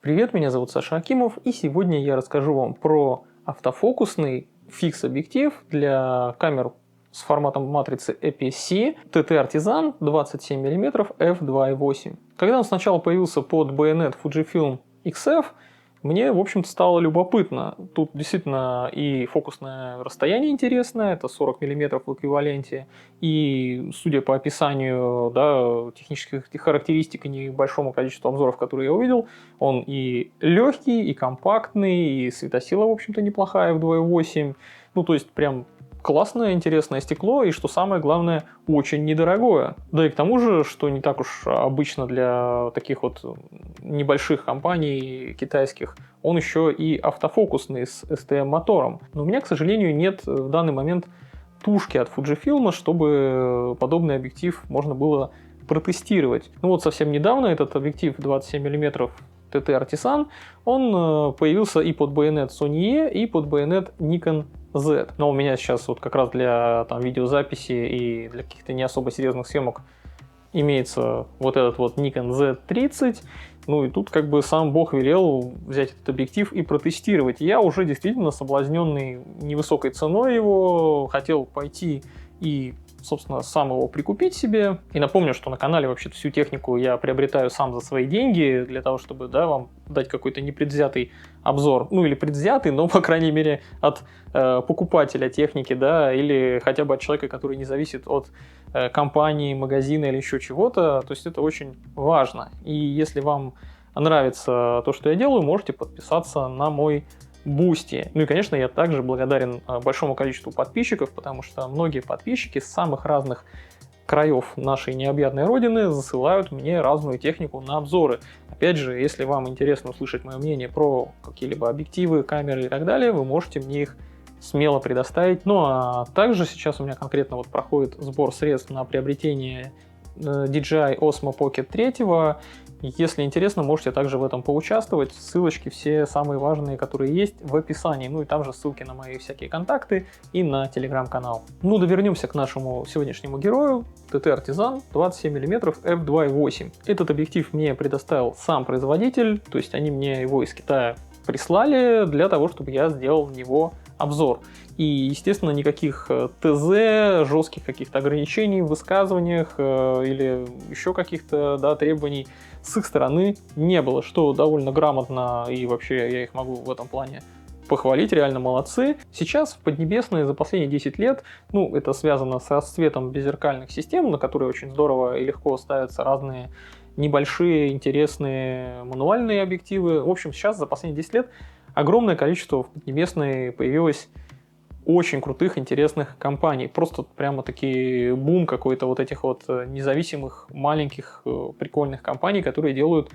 Привет, меня зовут Саша Акимов, и сегодня я расскажу вам про автофокусный фикс-объектив для камер с форматом матрицы APS-C TT Artisan 27 мм f2.8. Когда он сначала появился под байонет Fujifilm XF, мне, в общем-то, стало любопытно. Тут действительно и фокусное расстояние интересное, это 40 мм в эквиваленте, и, судя по описанию, да, технических характеристик и небольшому количеству обзоров, которые я увидел, он и легкий, и компактный, и светосила, в общем-то, неплохая в 2.8. Ну, то есть, прям классное, интересное стекло, и, что самое главное, очень недорогое. Да и к тому же, что не так уж обычно для таких вот небольших компаний китайских, он еще и автофокусный с STM-мотором. Но у меня, к сожалению, нет в данный момент тушки от Fujifilm, чтобы подобный объектив можно было протестировать. Ну вот совсем недавно этот объектив 27 мм TT Artisan, он появился и под байонет Sony E, и под байонет Nikon Z. Но у меня сейчас вот как раз для видеозаписи и для каких-то не особо серьезных съемок имеется вот этот вот Nikon Z30. Ну и тут как бы сам Бог велел взять этот объектив и протестировать. Я уже действительно соблазненный невысокой ценой его, хотел пойти и, собственно, сам его прикупить себе. И напомню, что на канале вообще-то всю технику я приобретаю сам за свои деньги, для того, чтобы, да, вам дать какой-то непредвзятый обзор. Ну или предвзятый, но, по крайней мере, от покупателя техники, да, или хотя бы от человека, который не зависит от компании, магазина или еще чего-то. То есть это очень важно. И если вам нравится то, что я делаю, можете подписаться на мой Boosty. Ну и, конечно, я также благодарен большому количеству подписчиков, потому что многие подписчики с самых разных краев нашей необъятной родины засылают мне разную технику на обзоры. Опять же, если вам интересно услышать мое мнение про какие-либо объективы, камеры и так далее, вы можете мне их смело предоставить. Ну а также сейчас у меня конкретно вот проходит сбор средств на приобретение DJI Osmo Pocket 3. Если интересно, можете также в этом поучаствовать. Ссылочки все самые важные, которые есть, в описании. Ну и там же ссылки на мои всякие контакты и на телеграм-канал. Ну да вернемся к нашему сегодняшнему герою. TT Artisan 27 мм f2.8. Этот объектив мне предоставил сам производитель, то есть они мне его из Китая прислали для того, чтобы я сделал в него обзор. И, естественно, никаких ТЗ, жестких каких-то ограничений в высказываниях или еще каких-то, да, требований с их стороны не было, что довольно грамотно, и вообще я их могу в этом плане похвалить, реально молодцы. Сейчас в Поднебесной за последние 10 лет, ну, это связано с расцветом беззеркальных систем, на которые очень здорово и легко ставятся разные небольшие, интересные мануальные объективы. В общем, сейчас за последние 10 лет огромное количество в Поднебесной появилось очень крутых, интересных компаний. Просто прямо-таки бум какой-то вот этих вот независимых, маленьких, прикольных компаний, которые делают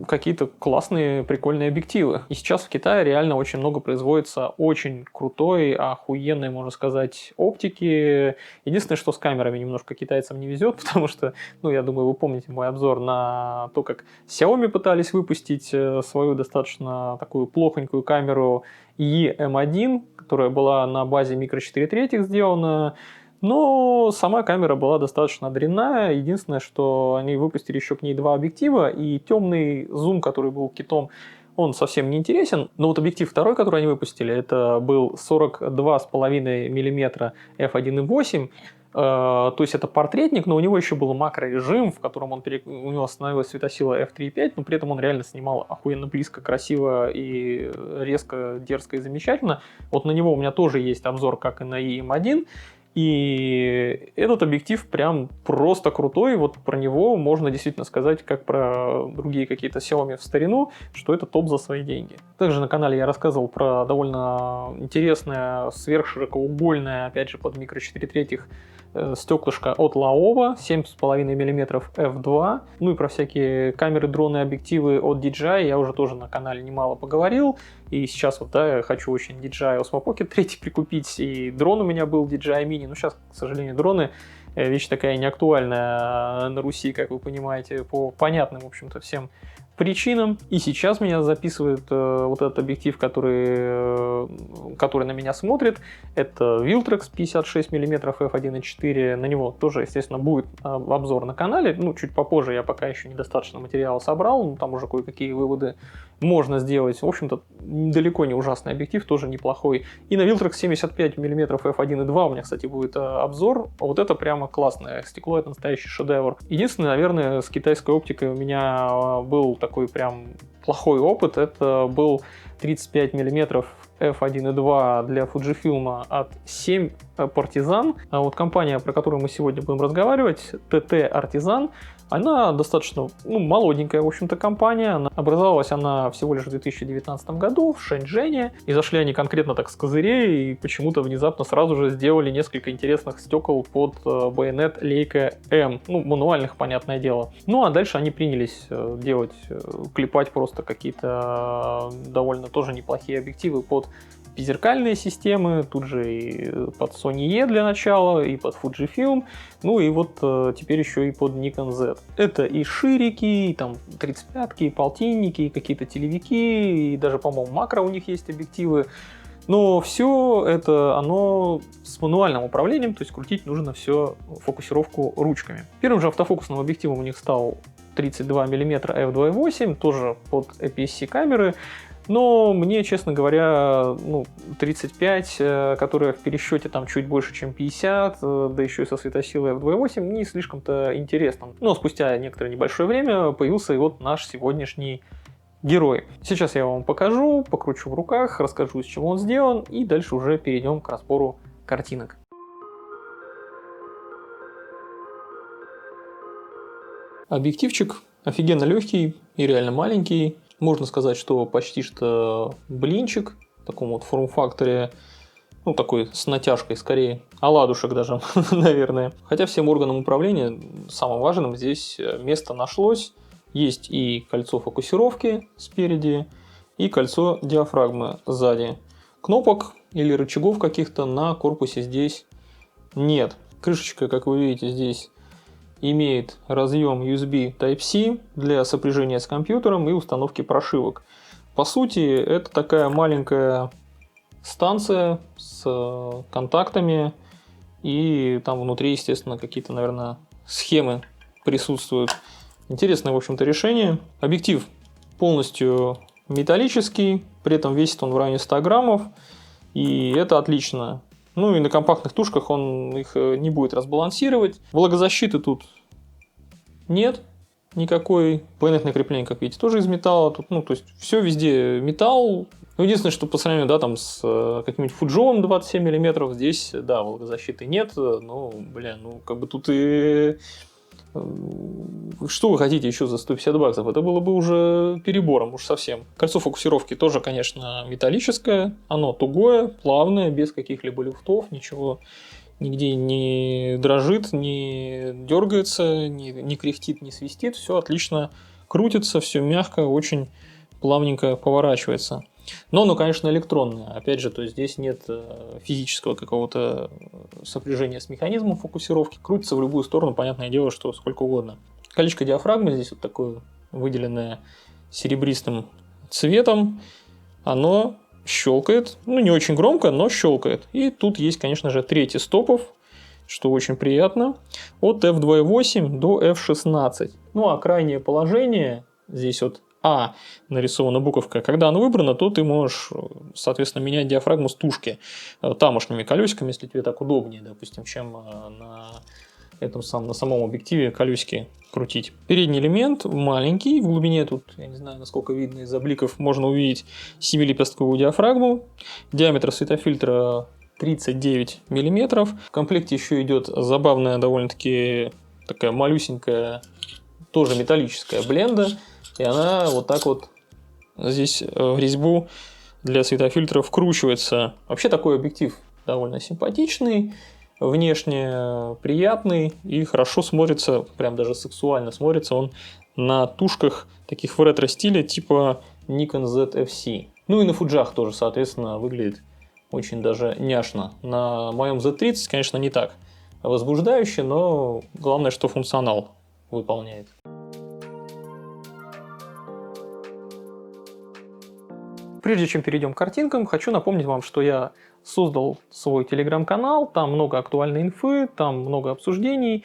какие-то классные, прикольные объективы. И сейчас в Китае реально очень много производится очень крутой, охуенной, можно сказать, оптики. Единственное, что с камерами немножко китайцам не везет, потому что, ну, я думаю, вы помните мой обзор на то, как Xiaomi пытались выпустить свою достаточно такую плохонькую камеру EM1, которая была на базе микро 4 третьих сделана. Но сама камера была достаточно дрянная. Единственное, что они выпустили еще к ней два объектива, и темный зум, который был китом, он совсем не интересен. Но вот объектив второй, который они выпустили, это был 42,5 мм f1.8. То есть это портретник, но у него еще был макрорежим, в котором у него остановилась светосила f3.5, но при этом он реально снимал охуенно близко, красиво и резко, дерзко и замечательно. Вот на него у меня тоже есть обзор, как и на EM1. И этот объектив прям просто крутой, вот про него можно действительно сказать, как про другие какие-то Xiaomi в старину, что это топ за свои деньги. Также на канале я рассказывал про довольно интересное, сверхширокоугольное, опять же под микро 4 третьих, стеклышко от Laowa 7,5 мм f2. Ну и про всякие камеры, дроны, объективы от DJI я уже тоже на канале немало поговорил. И сейчас вот, да, я хочу очень DJI Osmo Pocket 3 прикупить. И дрон у меня был DJI Mini. Но сейчас, к сожалению, дроны вещь такая неактуальная на Руси, как вы понимаете, по понятным, в общем-то, всем причинам. И сейчас меня записывает вот этот объектив, который на меня смотрит. Это Viltrox 56 мм f1.4. На него тоже, естественно, будет обзор на канале. Ну, чуть попозже, я пока еще недостаточно материала собрал. Ну, там уже кое-какие выводы можно сделать. В общем-то, далеко не ужасный объектив, тоже неплохой. И на Viltrox 75 мм f1.2 у меня, кстати, будет обзор. Вот это прямо классное стекло, это настоящий шедевр. Единственное, наверное, с китайской оптикой у меня был такой прям плохой опыт. Это был 35 мм f1.2 для Fujifilm от 7 Partisan. А вот компания, про которую мы сегодня будем разговаривать, TT Artisan, она достаточно молоденькая, в общем-то, компания. Образовалась она всего лишь в 2019 году в Шэньчжэне. И зашли они конкретно так с козырей, и почему-то внезапно сразу же сделали несколько интересных стекол под байонет Leica M. Ну, мануальных, понятное дело. Ну, а дальше они принялись клепать просто какие-то довольно тоже неплохие объективы под зеркальные системы, тут же и под Sony E для начала, и под Fujifilm, ну и вот теперь еще и под Nikon Z. Это и ширики, и там 35-ки, и полтинники, и какие-то телевики, и даже, по-моему, макро у них есть объективы. Но все это оно с мануальным управлением, то есть крутить нужно все фокусировку ручками. Первым же автофокусным объективом у них стал 32 мм f2.8, тоже под APS-C камеры. Но мне, честно говоря, 35, которая в пересчете там чуть больше, чем 50, да еще и со светосилой f2.8, не слишком-то интересно. Но спустя некоторое небольшое время появился и вот наш сегодняшний герой. Сейчас я вам покажу, покручу в руках, расскажу, из чего он сделан, и дальше уже перейдем к разбору картинок. Объективчик офигенно легкий и реально маленький. Можно сказать, что почти что блинчик в таком вот форм-факторе, такой с натяжкой скорее, оладушек даже, наверное. Хотя всем органам управления самым важным здесь место нашлось. Есть и кольцо фокусировки спереди, и кольцо диафрагмы сзади. Кнопок или рычагов каких-то на корпусе здесь нет. Крышечка, как вы видите, здесь имеет разъем USB Type-C для сопряжения с компьютером и установки прошивок. По сути, это такая маленькая станция с контактами, и там внутри, естественно, какие-то, наверное, схемы присутствуют. Интересное, в общем-то, решение. Объектив полностью металлический, при этом весит он в районе 100 граммов, и это отлично. Ну и на компактных тушках он их не будет разбалансировать. Влагозащиты тут нет никакой. Байонетное крепление, как видите, тоже из металла. Тут, то есть все везде металл. Единственное, что по сравнению, с каким-нибудь Фуджоом 27 мм, здесь, влагозащиты нет. Тут и... Что вы хотите еще за 150 баксов? Это было бы уже перебором, уж совсем. Кольцо фокусировки тоже, конечно, металлическое. Оно тугое, плавное, без каких-либо люфтов, ничего нигде не дрожит, не дергается, не кряхтит, не свистит. Все отлично крутится, все мягко, очень плавненько поворачивается. Но оно, конечно, электронное. Опять же, то есть здесь нет физического какого-то сопряжения с механизмом фокусировки. Крутится в любую сторону, понятное дело, что сколько угодно. Колечко диафрагмы здесь вот такое выделенное серебристым цветом. Оно щелкает. Не очень громко, но щелкает. И тут есть, конечно же, третий стопов, что очень приятно. От f2.8 до f16. А крайнее положение здесь вот А нарисована буковка. Когда она выбрана, то ты можешь, соответственно, менять диафрагму с тушки тамошними колесиками, если тебе так удобнее, допустим, чем на самом объективе колесики крутить. Передний элемент маленький, в глубине тут, я не знаю, насколько видно из обликов, можно увидеть 7-лепестковую диафрагму. Диаметр светофильтра 39 мм. В комплекте еще идет забавная довольно-таки такая малюсенькая, тоже металлическая бленда. И она вот так вот здесь в резьбу для светофильтра вкручивается. Вообще такой объектив довольно симпатичный, внешне приятный и хорошо смотрится, прям даже сексуально смотрится он на тушках таких в ретро-стиле типа Nikon Z FC. И на фуджах тоже, соответственно, выглядит очень даже няшно. На моем Z30, конечно, не так возбуждающе, но главное, что функционал выполняет. Прежде чем перейдем к картинкам, хочу напомнить вам, что я создал свой телеграм-канал, там много актуальной инфы, там много обсуждений.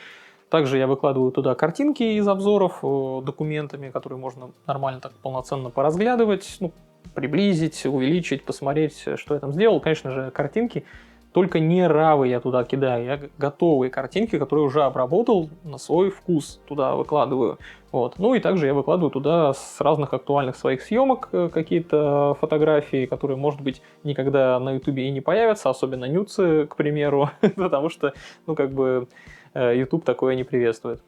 Также я выкладываю туда картинки из обзоров, документами, которые можно нормально так полноценно поразглядывать, ну, приблизить, увеличить, посмотреть, что я там сделал. Конечно же, картинки, только не равы я туда кидаю, я готовые картинки, которые уже обработал на свой вкус, туда выкладываю. Вот. Ну и также я выкладываю туда с разных актуальных своих съемок какие-то фотографии, которые, может быть, никогда на ютубе и не появятся, особенно нюцы, к примеру, потому что, ну, как бы, YouTube такое не приветствует.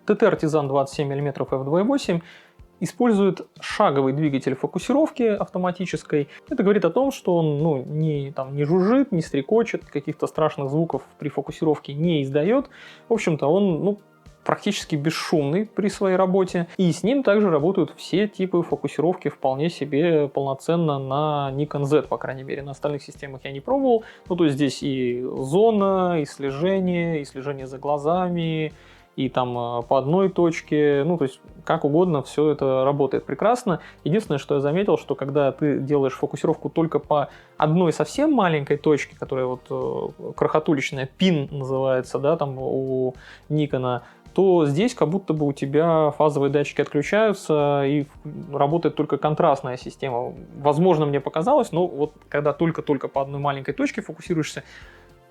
ТТ Artisan 27 мм f2.8 использует шаговый двигатель фокусировки автоматической. Это говорит о том, что он, ну, не жужжит, не стрекочет, каких-то страшных звуков при фокусировке не издает. В общем-то, он, ну, практически бесшумный при своей работе. И с ним также работают все типы фокусировки вполне себе полноценно на Nikon Z, по крайней мере. На остальных системах я не пробовал. Ну, то есть здесь и зона, и слежение за глазами, и там по одной точке, ну, то есть как угодно все это работает прекрасно. Единственное, что я заметил, что когда ты делаешь фокусировку только по одной совсем маленькой точке, которая вот крохотуличная, пин называется, да, там у Никона, то здесь как будто бы у тебя фазовые датчики отключаются и работает только контрастная система. Возможно, мне показалось, но вот когда только-только по одной маленькой точке фокусируешься,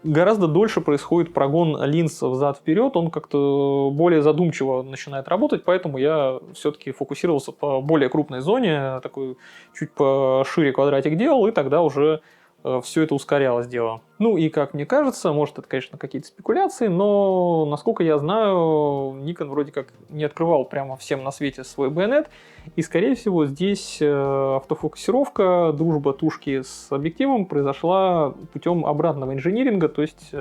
гораздо дольше происходит прогон линз взад-вперед, он как-то более задумчиво начинает работать, поэтому я все-таки фокусировался по более крупной зоне, такой чуть пошире квадратик делал, и тогда уже все это ускорялось дело. Ну и как мне кажется, может это, конечно, какие-то спекуляции, но насколько я знаю, Nikon вроде как не открывал прямо всем на свете свой байонет, и скорее всего здесь автофокусировка, дружба тушки с объективом произошла путем обратного инжиниринга, то есть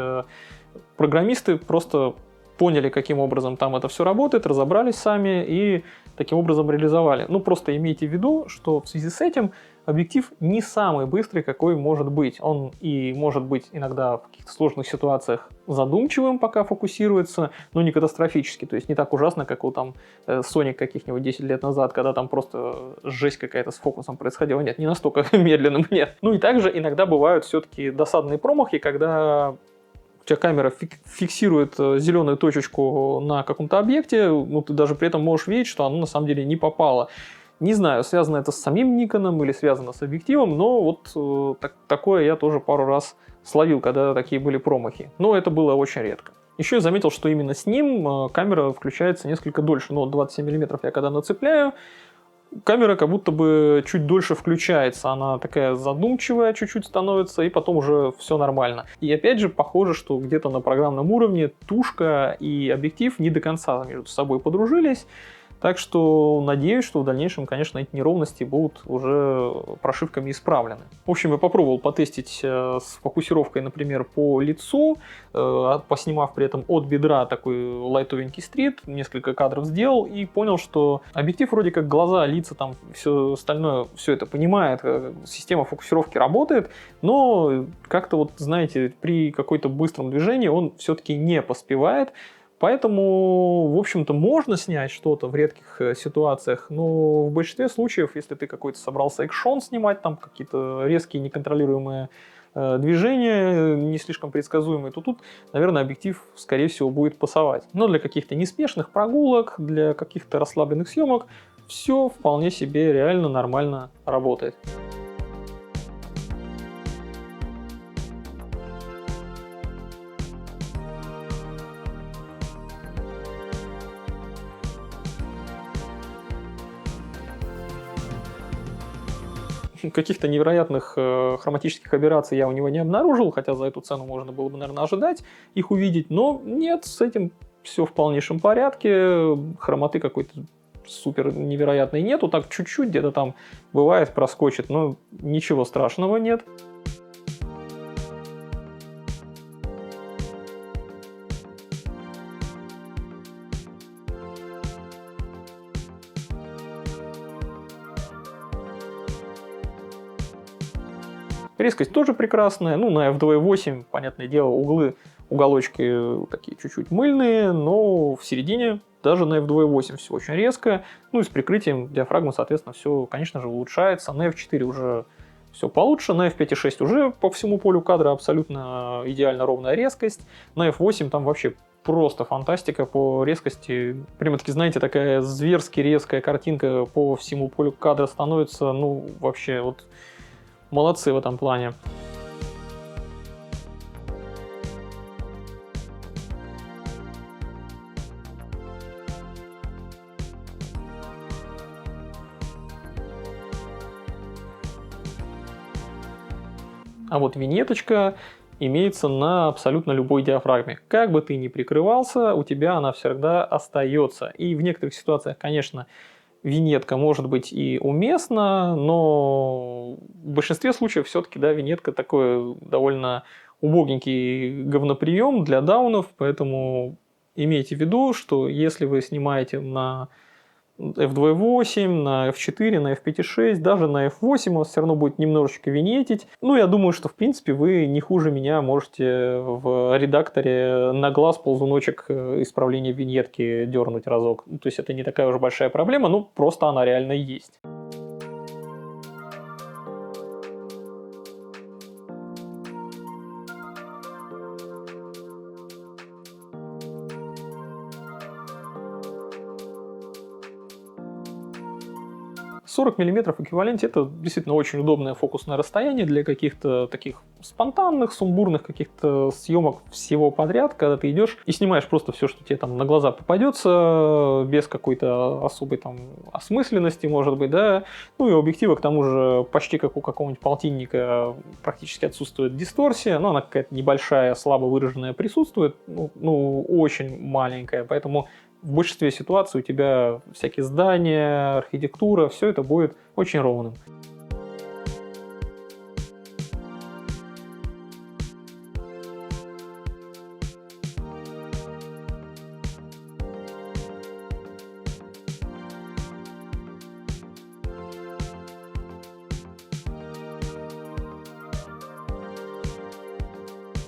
программисты просто поняли, каким образом там это все работает, разобрались сами и таким образом реализовали. Ну просто имейте в виду, что в связи с этим объектив не самый быстрый, какой может быть. Он и может быть иногда в каких-то сложных ситуациях задумчивым, пока фокусируется, но не катастрофически. То есть не так ужасно, как у там Sony каких-нибудь 10 лет назад, когда там просто жесть какая-то с фокусом происходила. Нет, не настолько медленным, нет. Ну и также иногда бывают все-таки досадные промахи, когда у тебя камера фиксирует зеленую точечку на каком-то объекте, ну ты даже при этом можешь видеть, что оно на самом деле не попало. Не знаю, связано это с самим Никоном или связано с объективом, но вот такое я тоже пару раз словил, когда такие были промахи. Но это было очень редко. Еще я заметил, что именно с ним камера включается несколько дольше. Но 27 мм я когда нацепляю, камера как будто бы чуть дольше включается. Она такая задумчивая чуть-чуть становится, и потом уже все нормально. И опять же, похоже, что где-то на программном уровне тушка и объектив не до конца между собой подружились. Так что надеюсь, что в дальнейшем, конечно, эти неровности будут уже прошивками исправлены. В общем, я попробовал потестить с фокусировкой, например, по лицу, поснимав при этом от бедра такой лайтовенький стрит, несколько кадров сделал и понял, что объектив вроде как глаза, лица, там все остальное, все это понимает, система фокусировки работает, но как-то вот, знаете, при какой-то быстром движении он все-таки не поспевает. Поэтому, в общем-то, можно снять что-то в редких ситуациях, но в большинстве случаев, если ты какой-то собрался экшон снимать, там какие-то резкие неконтролируемые движения, не слишком предсказуемые, то тут, наверное, объектив, скорее всего, будет пасовать. Но для каких-то неспешных прогулок, для каких-то расслабленных съемок все вполне себе реально нормально работает. Каких-то невероятных хроматических аберраций я у него не обнаружил, хотя за эту цену можно было бы, наверное, ожидать их увидеть, но нет, с этим все в полнейшем порядке, хромоты какой-то супер невероятной нету, так чуть-чуть где-то там бывает проскочит, но ничего страшного нет. Резкость тоже прекрасная. Ну, на f2.8, понятное дело, уголочки такие чуть-чуть мыльные, но в середине даже на f2.8 все очень резко. Ну и с прикрытием диафрагмы, соответственно, все, конечно же, улучшается. На f4 уже все получше, на f5.6 уже по всему полю кадра абсолютно идеально ровная резкость. На f8 там вообще просто фантастика по резкости. Прямо-таки, знаете, такая зверски резкая картинка по всему полю кадра становится, ну, вообще, вот молодцы в этом плане. А вот виньеточка имеется на абсолютно любой диафрагме. Как бы ты ни прикрывался, у тебя она всегда остается. И в некоторых ситуациях, конечно, виньетка может быть и уместна, но в большинстве случаев все-таки, да, виньетка такой довольно убогенький говноприем для даунов, поэтому имейте в виду, что если вы снимаете на f2.8, на f4, на f5.6, даже на f8 у вас все равно будет немножечко винетить. Ну, я думаю, что, в принципе, вы не хуже меня можете в редакторе на глаз ползуночек исправления виньетки дернуть разок. То есть это не такая уже большая проблема, ну, просто она реально есть. 40 мм в эквиваленте это действительно очень удобное фокусное расстояние для каких-то таких спонтанных, сумбурных каких-то съемок всего подряд, когда ты идешь и снимаешь просто все, что тебе там на глаза попадется, без какой-то особой там осмысленности, может быть, да. Ну и у объектива, к тому же, почти как у какого-нибудь полтинника практически отсутствует дисторсия, но она какая-то небольшая, слабо выраженная присутствует, ну очень маленькая, поэтому в большинстве ситуаций у тебя всякие здания, архитектура, все это будет очень ровным.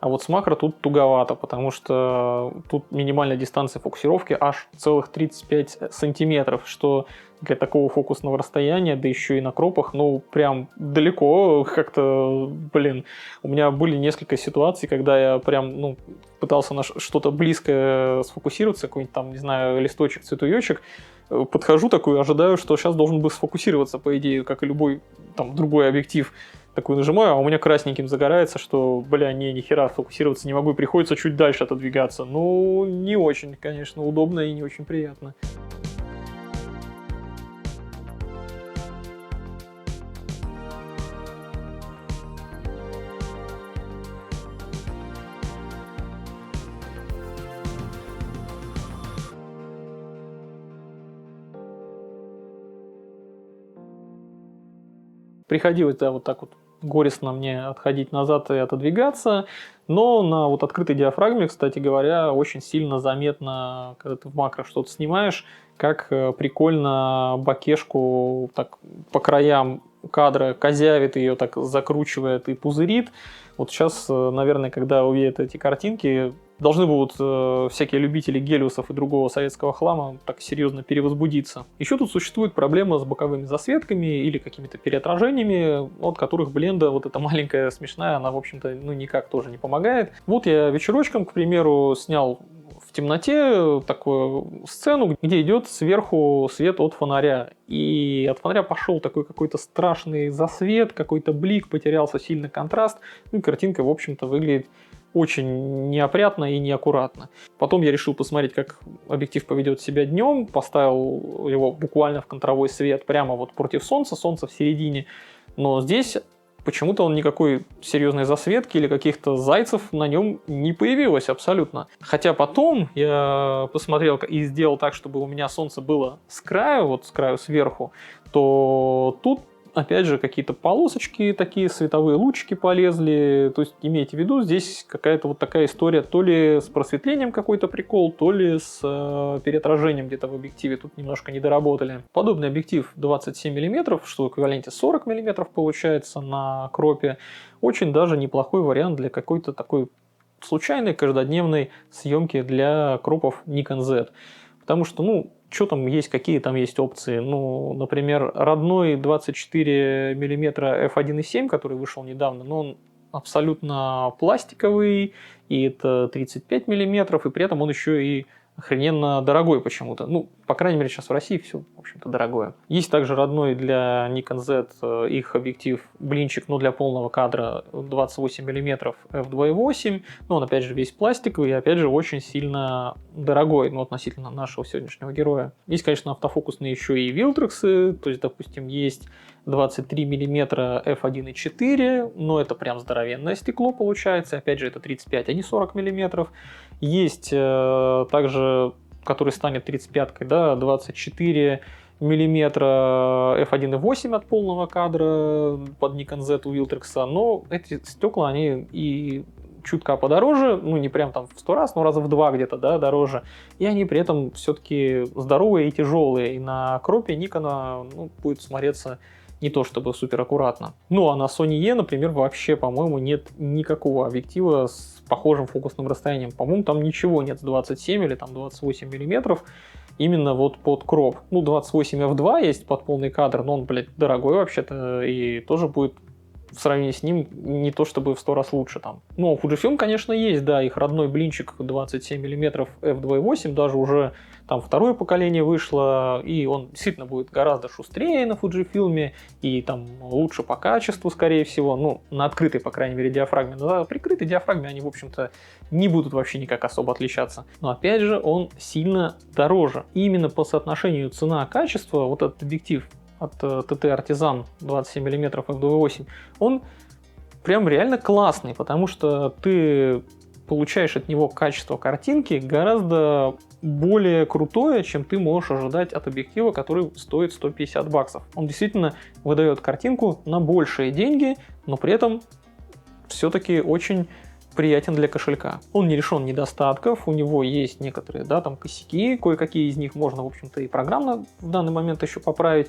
А вот с макро тут туговато, потому что тут минимальная дистанция фокусировки аж целых 35 сантиметров, что для такого фокусного расстояния, да еще и на кропах, ну прям далеко как-то, блин. У меня были несколько ситуаций, когда я прям, пытался на что-то близкое сфокусироваться, какой-нибудь там, не знаю, листочек, цветуечек, подхожу такой, ожидаю, что сейчас должен бы сфокусироваться, по идее, как и любой там другой объектив. Такой нажимаю, а у меня красненьким загорается, что, ни хера фокусироваться не могу, и приходится чуть дальше отодвигаться. Ну, не очень, конечно, удобно и не очень приятно. Приходилось, да, вот так вот горестно мне отходить назад и отодвигаться, но на вот открытой диафрагме, кстати говоря, очень сильно заметно, когда ты в макро что-то снимаешь, как прикольно бокешку так по краям кадра козявит ее, так закручивает и пузырит. Вот сейчас, наверное, когда увидят эти картинки, должны будут всякие любители гелиусов и другого советского хлама так серьезно перевозбудиться. Еще тут существует проблема с боковыми засветками или какими-то переотражениями, от которых бленда, вот эта маленькая смешная, она, в общем-то, никак тоже не помогает. Вот я вечерочком, к примеру, снял в темноте такую сцену, где идет сверху свет от фонаря. И от фонаря пошел такой какой-то страшный засвет, какой-то блик, потерялся сильно контраст. И картинка, в общем-то, выглядит очень неопрятно и неаккуратно. Потом я решил посмотреть, как объектив поведет себя днем, поставил его буквально в контровой свет прямо вот против солнца, солнце в середине, но здесь почему-то он никакой серьезной засветки или каких-то зайцев на нем не появилось абсолютно. Хотя потом я посмотрел и сделал так, чтобы у меня солнце было с краю, вот с краю сверху, то тут опять же, какие-то полосочки, такие световые лучики полезли. То есть, имейте в виду, здесь какая-то вот такая история, то ли с просветлением какой-то прикол, то ли с переотражением где-то в объективе. Тут немножко не доработали. Подобный объектив 27 мм, что в эквиваленте 40 мм получается на кропе. Очень даже неплохой вариант для какой-то такой случайной каждодневной съемки для кропов Nikon Z. Потому что, ну, что там есть, какие там есть опции? Ну, например, родной 24 мм f1.7, который вышел недавно, но он абсолютно пластиковый, и это 35 мм, и при этом он еще и охрененно дорогой почему-то. Ну, по крайней мере, сейчас в России все, в общем-то, дорогое. Есть также родной для Nikon Z их объектив блинчик, но для полного кадра 28 мм f2.8. Но он, опять же, весь пластиковый и, опять же, очень сильно дорогой, ну, относительно нашего сегодняшнего героя. Есть, конечно, автофокусные еще и Viltrox, то есть, допустим, есть 23 мм f1.4, но это прям здоровенное стекло получается. Опять же, это 35, а не 40 мм. Есть также, который станет 35-кой, да, 24 мм f1.8 от полного кадра под Nikon Z у Viltrox, но эти стекла, они и чутка подороже, ну не прям там в 100 раз, но раза в 2 где-то, да, дороже, и они при этом все-таки здоровые и тяжелые, и на кропе Nikon, ну, будет смотреться не то чтобы супер аккуратно. Ну а на Sony E, например, вообще, по-моему, нет никакого объектива с похожим фокусным расстоянием. По-моему, там ничего нет с 27 или там 28 миллиметров именно вот под кроп. Ну, 28 f2 есть под полный кадр, но он, блядь, дорогой вообще-то, и тоже будет в сравнении с ним не то чтобы в 100 раз лучше там. Но Fujifilm, конечно, есть, да, их родной блинчик 27 мм f2.8, даже уже там второе поколение вышло, и он действительно будет гораздо шустрее на Fujifilm, и там лучше по качеству, скорее всего, ну, на открытой, по крайней мере, диафрагме. Но на прикрытой диафрагме они, в общем-то, не будут вообще никак особо отличаться. Но, опять же, он сильно дороже. И именно по соотношению цена-качество, вот этот объектив от TT Artisan 27 мм f2.8, он прям реально классный, потому что ты получаешь от него качество картинки гораздо более крутое, чем ты можешь ожидать от объектива, который стоит 150 баксов. Он действительно выдает картинку на большие деньги, но при этом все-таки очень приятен для кошелька. Он не лишен недостатков, у него есть некоторые, да, там косяки, кое-какие из них можно, в общем-то, и программно в данный момент еще поправить.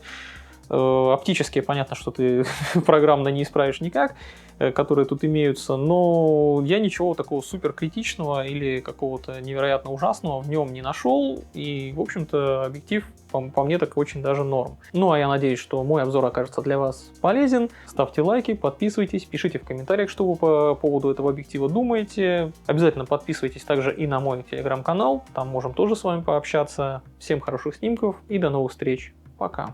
Оптические, понятно, что ты программно не исправишь никак, которые тут имеются, но я ничего такого супер критичного или какого-то невероятно ужасного в нем не нашел, и, в общем-то, объектив по мне так очень даже норм. Ну, а я надеюсь, что мой обзор окажется для вас полезен. Ставьте лайки, подписывайтесь, пишите в комментариях, что вы по поводу этого объектива думаете. Обязательно подписывайтесь также и на мой телеграм-канал, там можем тоже с вами пообщаться. Всем хороших снимков и до новых встреч. Пока.